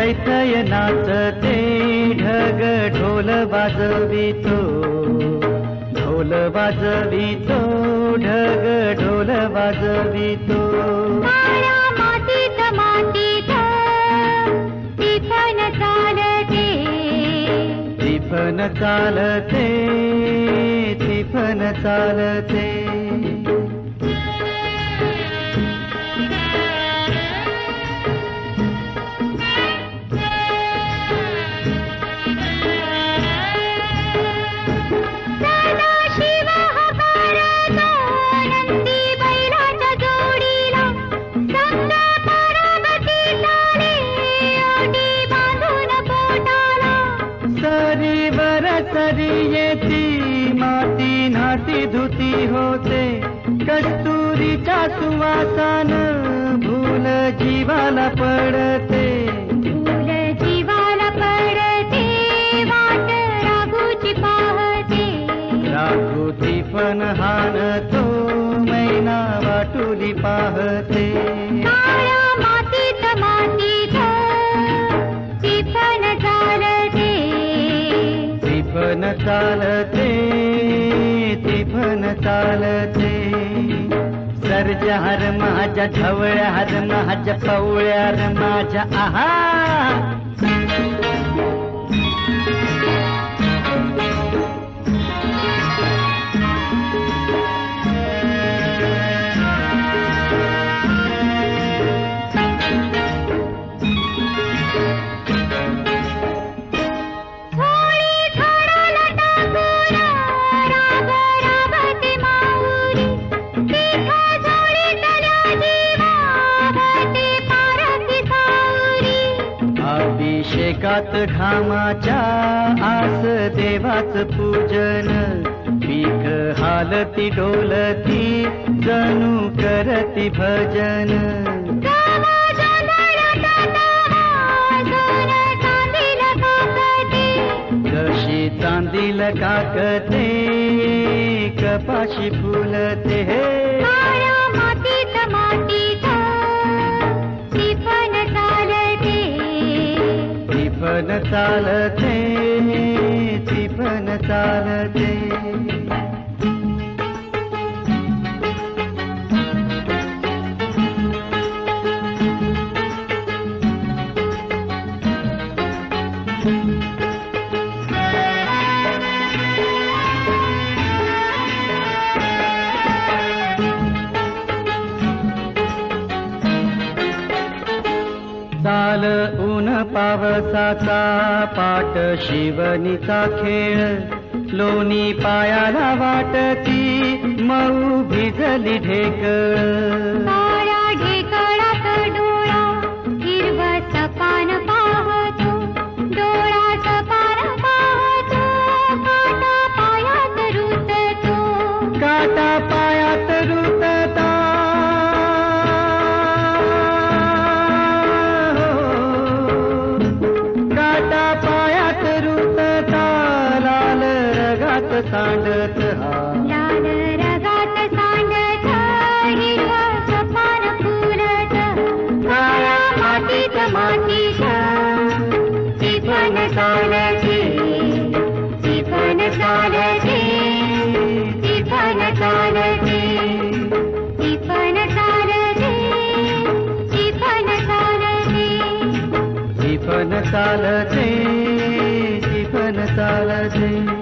थै थै नाचते ढग ढोल वाजवितो, ढोल वाजवितो ढग ढोल वाजवितो। काळ्या मातीत मातीत टिफन चालते, टिफन चालते, टिफन चालते। सरी येती माती नाती धुती होते, कस्तुरीच्या सुवासान भूल जीवाला पडते, भूल जीवाला पडते, वाट राघूची पाहते, राघूची पण हाणतो मैना वाटुली पाहते। काळ्या मातीत मातीत टिफन चालते, टिफन चालते, टिफन चालते। सरजा हर माझ्या ढवळ्या हर माझ्या पवळ्या हर माझ्या आहा। अभिषेकात घामाच्या आस देवाच पूजन, पीक हालती डोलती जणू करती भजन। कशी चांदील काकते कपाशी फुलते, मातीत मातीत टिफन चालते, टिफन चालते, टिफन चालते। चाल ऊन पावसाचा पाट शिवनीचा खेळ, लोणी पायाला वाटती मऊ भिजली ढेकळ। काळ्या ढेकळात डोळा हिरवत पान पाहतो, डोळ्यात पान पाहतो, काटा पायात रुततो, काटा पायात रुतता, सांडत लाल रगात सांडत हिरवत पान फुलत, काळ्या मातीत मातीत टिफन चालते, टिफन चालते, टिफन चालते, टिफन चालते, टिफन चालते, टिफन चालते, टिफन चालते।